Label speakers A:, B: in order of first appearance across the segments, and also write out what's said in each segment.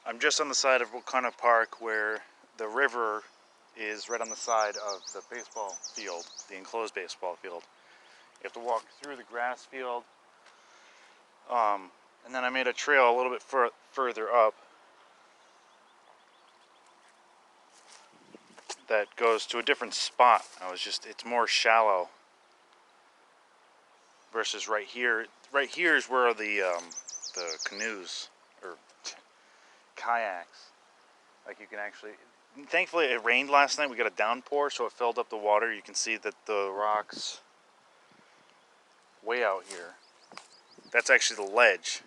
A: I'm just on the side of Wakana Park where the river is right on the side of the baseball field, the enclosed baseball field. You have to walk through the grass field, and then I made a trail a little bit further up that goes to a different spot. It's more shallow versus right here. Right here is where the canoes or kayaks, like you can actually. Thankfully, it rained last night. We got a downpour, so it filled up the water. You can see that the rocks way out here. That's actually the ledge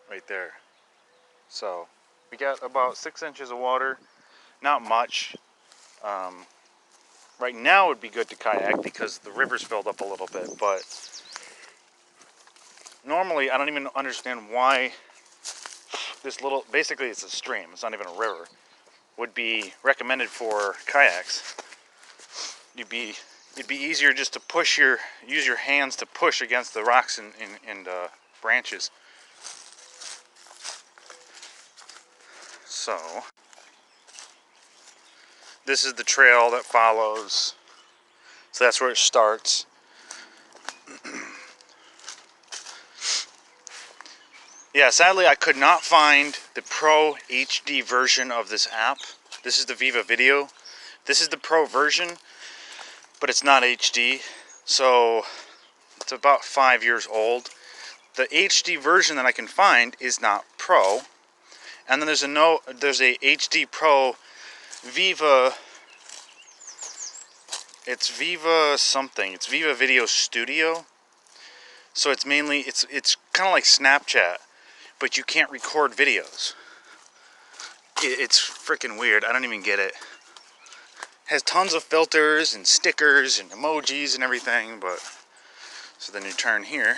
A: right there. So we got about 6 inches of water. Not much. Right now would be good to kayak because the river's filled up a little bit, but normally I don't even understand why this little, basically it's a stream, it's not even a river, would be recommended for kayaks. It'd be easier just to use your hands to push against the rocks and branches. So this is the trail that follows. So that's where it starts. Yeah, sadly I could not find the Pro HD version of this app. This is the Viva Video. This is the Pro version, but it's not HD. So it's about 5 years old. The HD version that I can find is not Pro. And then there's a HD Pro Viva. It's Viva something. It's Viva Video Studio. So it's mainly it's kind of like Snapchat, but you can't record videos. It's freaking weird. I don't even get it. Has tons of filters and stickers and emojis and everything, but so then you turn here.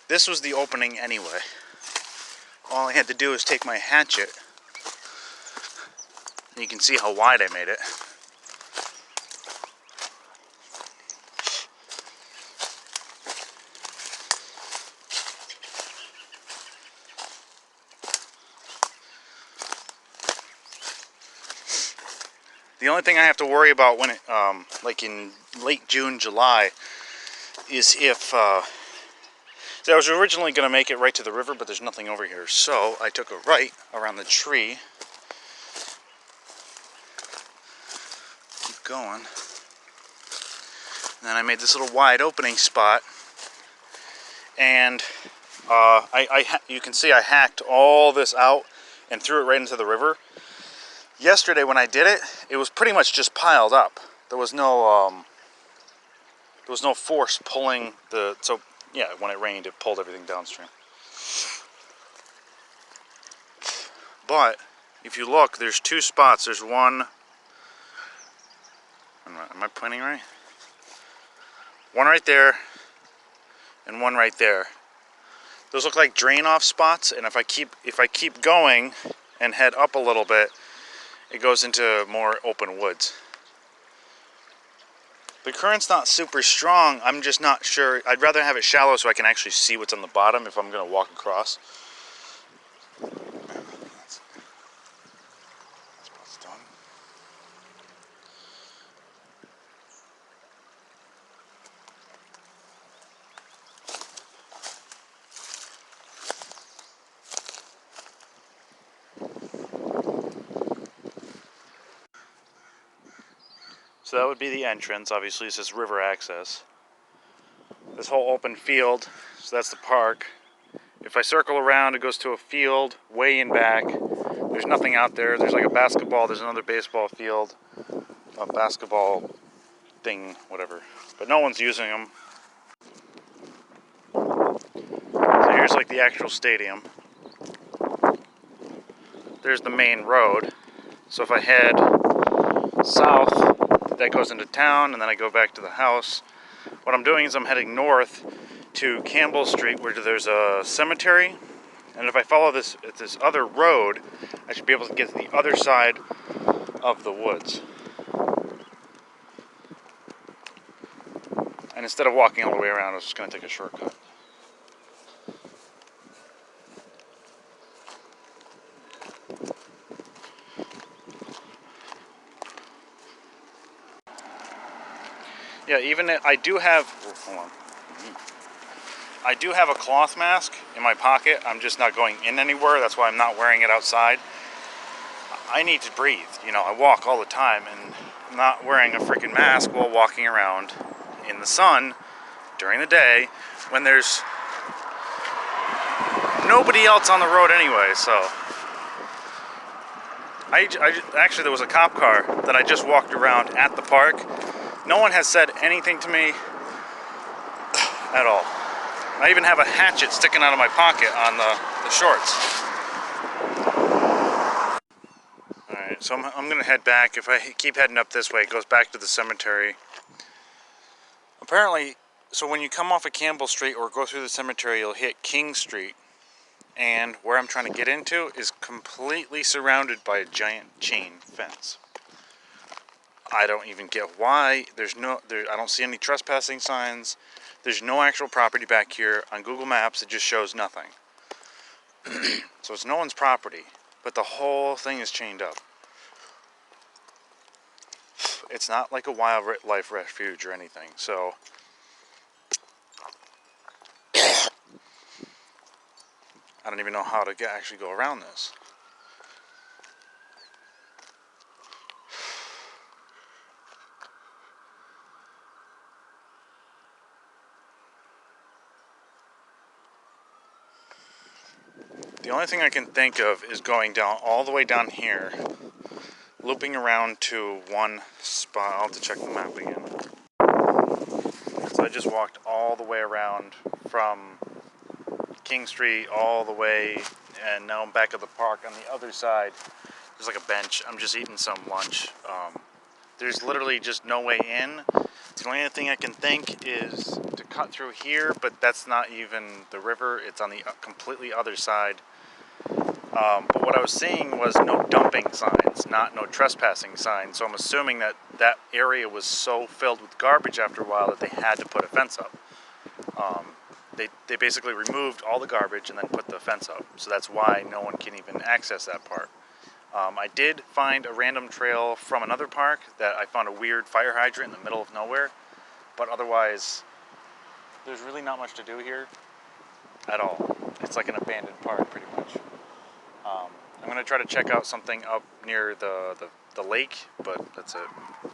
A: This was the opening anyway. All I had to do was take my hatchet, and you can see how wide I made it. The only thing I have to worry about when it, like in late June, July, is if, so I was originally going to make it right to the river, but there's nothing over here. So I took a right around the tree. Keep going. And then I made this little wide opening spot. And you can see I hacked all this out and threw it right into the river. Yesterday when I did it, it was pretty much just piled up. There was no force pulling the, so yeah, when it rained it pulled everything downstream. But if you look, there's two spots. There's one, am I pointing right? One right there and one right there. Those look like drain off spots, and if I keep going and head up a little bit, it goes into more open woods. The current's not super strong. I'm just not sure. I'd rather have it shallow so I can actually see what's on the bottom if I'm going to walk across. That's done. So that would be the entrance. Obviously, it says river access. This whole open field, so that's the park. If I circle around, it goes to a field way in back. There's nothing out there. There's like a basketball, there's another baseball field, a basketball thing, whatever. But no one's using them. So here's like the actual stadium. There's the main road. So if I head south, that goes into town, and then I go back to the house. What I'm doing is I'm heading north to Campbell Street, where there's a cemetery, and if I follow this other road, I should be able to get to the other side of the woods. And instead of walking all the way around, I was just going to take a shortcut. Yeah, even I do have. Hold on. I do have a cloth mask in my pocket. I'm just not going in anywhere. That's why I'm not wearing it outside. I need to breathe. You know, I walk all the time, and I'm not wearing a freaking mask while walking around in the sun during the day when there's nobody else on the road anyway. So, actually there was a cop car that I just walked around at the park. No one has said anything to me at all. I even have a hatchet sticking out of my pocket on the shorts. Alright, so I'm going to head back. If I keep heading up this way, it goes back to the cemetery. Apparently, so when you come off of Campbell Street or go through the cemetery, you'll hit King Street. And where I'm trying to get into is completely surrounded by a giant chain fence. I don't even get why. I don't see any trespassing signs. There's no actual property back here. On Google Maps, it just shows nothing. So it's no one's property, but the whole thing is chained up. It's not like a wildlife refuge or anything, so I don't even know how to actually go around this. The only thing I can think of is going down all the way down here, looping around to one spot. I'll have to check the map again. So I just walked all the way around from King Street all the way, and now I'm back at the park on the other side. There's like a bench. I'm just eating some lunch. There's literally just no way in. The only thing I can think is to cut through here, but that's not even the river. It's on the completely other side. But what I was seeing was no dumping signs, not no trespassing signs. So I'm assuming that that area was so filled with garbage after a while that they had to put a fence up. They basically removed all the garbage and then put the fence up. So that's why no one can even access that part. I did find a random trail from another park that I found a weird fire hydrant in the middle of nowhere. But otherwise, there's really not much to do here at all. It's like an abandoned park pretty much. I'm going to try to check out something up near the lake, but that's it.